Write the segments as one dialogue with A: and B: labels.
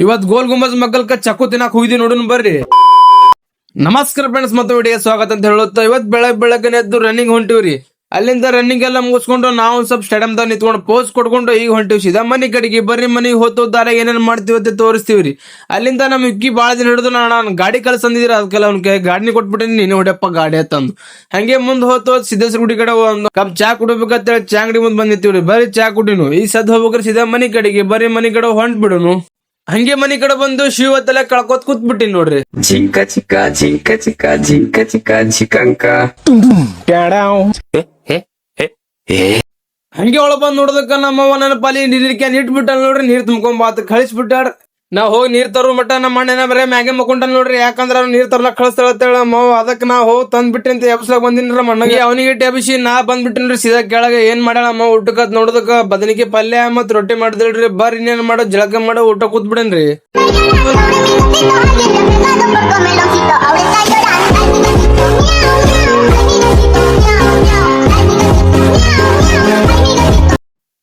A: ಇವತ್ ಗೋಲ್ ಗುಂಬಜ್ ಮಗ್ಗಲ್ಕ ಚಕ್ಕು ತಿನ್ನಕ್ ಹೋಗಿದ್ವಿ ನೋಡೋಣ ಬರ್ರಿ. ನಮಸ್ಕಾರ ಫ್ರೆಂಡ್ಸ್, ಮತ್ತೆ ವಿಡಿಯೋ ಸ್ವಾಗತ ಅಂತ ಹೇಳುತ್ತಾ ಇವತ್ ಬೆಳಗ್ಗೆ ಎದ್ದು ರನ್ನಿಂಗ್ ಹೊಂಟಿವ್ರಿ. ಅಲ್ಲಿಂದ ರನ್ನಿಂಗ್ ಎಲ್ಲ ಮುಗಿಸ್ಕೊಂಡು ನಾವು ಸ್ವಲ್ಪ ಸ್ಟೇಡಿಯಂ ದಾಗ ನಿಂತ್ಕೊಂಡು ಪೋಸ್ ಕೊಡ್ಕೊಂಡು ಈಗ ಹೊಂಟಿವಿ ಸೀದಾ ಮನಿ ಕಡೆಗೆ. ಬರ್ರಿ ಮನಿಗೆ ಹೋದಾರ ಏನೇನ್ ಮಾಡ್ತೀವಿ ಅಂತ ತೋರಿಸ್ತೀವ್ರಿ. ಅಲ್ಲಿಂದ ನಮ್ ಇಕ್ಕಿ ಬಾಳ ದಿನ ಹಿಡಿದು ನಾನು ಗಾಡಿ ಕಳ್ಸಂದಿದ್ರಿ, ಅದಕ್ಕೆಲ್ಲ ಅವ್ನ ಗಾಡಿನ ಕೊಟ್ಬಿಟ್ಟಿನಿ, ನೀನು ಹೊಡ್ಯಪ್ಪ ಗಾಡಿ ಅಂತಂದು. ಹಂಗೆ ಮುಂದ್ ಹೋದ್ ಸಿದ್ದೇಶ್ವರ ಗುಡಿ ಕಡೆ ಒಂದು ಕಪ್ ಚಾ ಕುಡಿಬೇಕಂತೇಳಿ ಚಾ ಅಂಗಡಿ ಮುಂದ್ ಬಂದಿತ್ತೀವ್ರಿ. ಬರ್ರಿ ಚಾ ಕುಡಿನು, ಈ ಸದ್ ಹೋಗ್ಬೇಕ್ರಿ ಸೀದಾ ಮನಿ ಕಡೆಗೆ. ಬರ್ರಿ ಮನಿ ಕಡೆ ಹೊಂಟ್ ಬಿಡುನು. ಹಂಗೆ ಮನಿ ಕಡೆ ಬಂದು ಶಿವತ್ತಲ್ಲ ಕಳ್ಕೊತ್ ಕೂತ್ಬಿಟ್ಟಿನಿ ನೋಡ್ರಿ.
B: ಜಿಂಕ ಚಿಕ್ಕ ಜಿಂಕ ಚಿಕ್ಕ ಜಿಂಕ ಚಿಕ್ಕ ಜಿಕಂಕ.
A: ಹಂಗೆ ಒಳ ಬಂದ್ ನೋಡದಕ್ಕ ನಮ್ಮವ್ವ ನನ್ನ ಪಾಲಿ ನೀರ್ ಕ್ಯಾನ್ ಇಟ್ಬಿಟ್ಟ ನೋಡ್ರಿ. ನೀರ್ ತುಂಬ್ಕೊಂಬಾತ್ ಕಳಿಸ್ಬಿಟ್ಟಾರ. ನಾವ್ ಹೋಗಿ ನೀರ್ ತರೋ ಮಟ್ಟ ನಮ್ಮ ಅಣ್ಣನ ಬರೇ ಮ್ಯಾಗೆ ಮಕ್ಕೊಂಡ ನೋಡ್ರಿ. ಯಾಕಂದ್ರ ಅವ್ನು ನೀರ್ ತರ್ಲಕ್ ಕಳಿಸ್ತಾಳ ನಮ್ಮವ್ವ. ಅದಕ್ಕೆ ನಾ ಹೋಗಿ ತಂದ್ಬಿಟ್ಟಿ ಅಂತ ಎಬ್ಸ್ಲಾಕ್ ಬಂದಿನ್ರಿ. ನಮ್ಮ ಅಣ್ಣಗೆ ಅವನಿಗೆ ಎಬ್ಸಿ ನಾ ಬಂದ್ಬಿಟ್ಟಿನ್ರಿ ಸೀದಾ ಕೆಳಗೆ. ಏನ್ ಮಾಡ್ಯಾಳ ಅಮ್ಮ ಊಟಕ್ಕತ್ ನೋಡದಕ್ಕ ಬದನಿಕೆ ಪಲ್ಯ ಮತ್ ರೊಟ್ಟಿ ಮಾಡಿದ್ರಿ. ಬರ್ರಿ ಇನ್ನೇನ್ ಮಾಡೋ ಜಳಕ ಮಾಡೋ ಊಟ ಕೂತ್ ಬಿಡೇನ್ರಿ.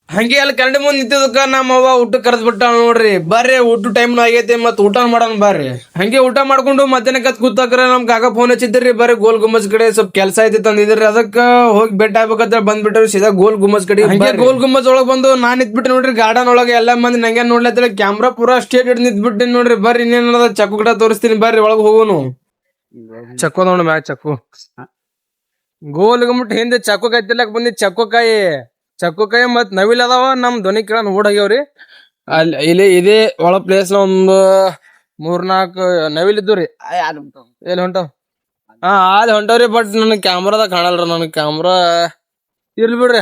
A: ಹಂಗೆ ಅಲ್ಲಿ ಕರಡಿ ಮುಂದ್ ನಿಂತಿದ್ದಕ್ಕ ನಮ್ಮವ್ವ ಊಟ ಕರೆದ್ ಬಿಟ್ಟ ನೋಡ್ರಿ. ಬರ್ರಿ ಊಟ ಟೈಮ್ ಆಗೈತಿ ಮತ್ ಊಟ ಮಾಡೋಣ ಬರ್ರಿ. ಹಂಗೆ ಊಟ ಮಾಡ್ಕೊಂಡು ಮಧ್ಯಾಹ್ನ ಕತ್ ಕೂತಾಕ್ರ ನಮ್ ಕಾಕ ಫೋನ್ ಹಚ್ಚಿದ್ರಿ. ಬರ್ರಿ ಗೋಲ್ ಗುಮ್ಮಜ್ ಕಡೆ ಸ್ವಲ್ಪ ಕೆಲಸ ಐತಿ ತಂದಿದ್ರಿ. ಅದಕ್ಕ ಹೋಗಿ ಬೆಟ್ಟ ಆಗ್ಬೇಕಂತ ಬಂದ್ಬಿಟ್ರಿ ಸೀದಾ ಗೋಲ್ ಗುಮ್ಮಜ್ ಕಡೆ. ಹಂಗೆ ಗೋಲ್ ಗುಮ್ಮಜ್ ಒಳಗ್ ಬಂದು ನಾನ್ ನಿಂತ್ಬಿಟ್ಟೆ ನೋಡ್ರಿ. ಗಾರ್ಡನ್ ಒಳಗೆ ಎಲ್ಲಾ ಮಂದಿ ನಂಗೆ ನೋಡ್ಲತ್ತಿರ. ಕ್ಯಾಮ್ರಾ ಪೂರಾ ಸ್ಟೇಟ್ ಹಿಡ್ ನಿಂತ್ಬಿಟ್ಟಿನಿ ನೋಡ್ರಿ. ಬರ್ರಿ ಇನ್ನೇನದ ಚಕ್ಕು ಗಿಡ ತೋರಿಸ್ತೀನಿ ಬರ್ರಿ ಒಳಗ್ ಹೋಗೋನು. ಚಕ್ಕು ನೋಡ ಮ್ಯಾಗ ಚಕ್ಕು ಗೋಲ್ ಗುಮ್ಮಟ್ ಹಿಂದೆ ಚಕ್ಕು ಕಾಯಿ ತಿಲ್ಲಕ್ ಬಂದಿ. ಚಕ್ಕು ಕಾಯಿ ಮತ್ ನವಿಲ್ ಅದಾವ. ನಮ್ ಧ್ವನಿ ಕೇಳ ಓಡಾಗ್ಯಾವ್ರಿ. ಅಲ್ಲಿ ಇಲ್ಲಿ ಇದೇ ಒಳ ಪ್ಲೇಸ್ ಒಂದು 3-4 ನವಿಲ್ ಇದ್ದು ರೀ. ಎಲ್ಲಿ ಹೊಂಟವ್? ಅಲ್ಲಿ ಹೊಂಟವ್ರಿ. ಬಟ್ ನನ್ ಕ್ಯಾಮ್ರಾದಾಗ ಕಾಣಲ್ರ. ನನ್ ಕ್ಯಾಮ್ರಾ ಇರ್ಲಿ ಬಿಡ್ರಿ.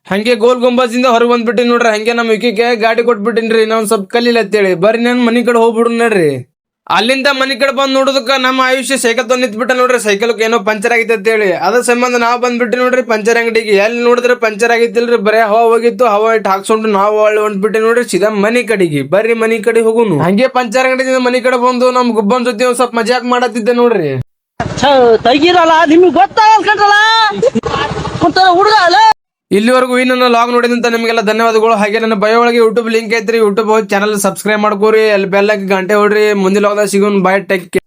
A: ಹಂಗೆ ಗೋಲ್ ಗುಂಬಾಜಿಂದ ಹೊರಗೆ ಬಂದ್ಬಿಟ್ಟಿನಿ ನೋಡ್ರಿ. ಹಂಗೆ ನಮ್ ವಿಕಿಗೆ ಗಾಡಿ ಕೊಟ್ಬಿಟ್ಟಿನ್ರಿ. ನಾವ್ ಸ್ವಲ್ಪ ಕಲಿಲ್ಲ ಅಂತೇಳಿ. ಬರ್ರಿ ನಾನು ಮನಿ ಕಡೆ ಹೋಗ್ಬಿಡು ನೋಡ್ರಿ. ಅಲ್ಲಿಂದ ಮನಿ ಕಡೆ ಬಂದ್ ನೋಡೋದಕ್ಕ ನಮ್ಮ ಆಯುಷ್ಯ ಸೈಕಲ್ ತಂದ್ ನಿಂತ್ಬಿಟ್ಟ ನೋಡ್ರಿ. ಸೈಕಲ್ ಏನೋ ಪಂಚರ್ ಆಗಿತ್ತು ಅಂತ ಹೇಳಿ ಅದ್ರ ಸಂಬಂಧ ನಾವ್ ಬಂದ್ಬಿಟ್ಟಿ ನೋಡ್ರಿ ಪಂಚರ್ ಅಂಗಡಿಗೆ. ಎಲ್ಲಿ ನೋಡಿದ್ರೆ ಪಂಚರ್ ಆಗಿತ್ತಿಲ್ರಿ, ಬರೇ ಹವಾ ಹೋಗಿತ್ತು. ಹವಾ ಇಟ್ಟು ಹಾಕ್ಸ್ಕೊಂಡು ನಾವು ಒಳ್ಳೆ ಹೊಂಟ್ಬಿಟ್ಟಿ ನೋಡ್ರಿ ಸೀದಾ ಮನಿ ಕಡೆಗೆ. ಬರ್ರಿ ಮನಿ ಕಡೆ ಹೋಗುನು. ಹಂಗೆ ಪಂಚರ್ ಅಂಗಡಿಯಿಂದ ಮನಿ ಕಡೆ ಬಂದು ನಮ್ ಗುಬ್ಬನ್ ಜೊತೆ ಒಂದ್ ಸ್ವಲ್ಪ ಮಜಾಕ್ ಮಾಡತ್ತಿದ್ದೆ ನೋಡ್ರಿ.
C: ತೆಗಿರಲ್ಲ ನಿಮ್ಗೆ ಗೊತ್ತಾಗಲ್ಲ ಹುಡುಗ ಅಲ್ಲ.
A: ಇಲ್ಲಿವರೆಗೂ ಈ ನನ್ನ ಲಾಗ್ ನೋಡಿದಂತ ನಿಮಗೆಲ್ಲ ಧನ್ಯವಾದಗಳು. ಹಾಗೆ ನನ್ನ ಬಯೋ ಒಳಗೆ ಯೂಟ್ಯೂಬ್ ಲಿಂಕ್ ಐತ್ರಿ. ಯೂಟ್ಯೂಬ್ ಚಾನಲ್ ಸಬ್ಸ್ಕ್ರೈಬ್ ಮಾಡ್ಕೋರಿ. ಅಲ್ಲಿ ಬೆಲ್ ಹಾಕಿ ಗಂಟೆ ಹೊಡ್ರಿ. ಮುಂದಿನ ಲಾಗ್ದಾಗ ಸಿಗೋಣ. Bye, take care.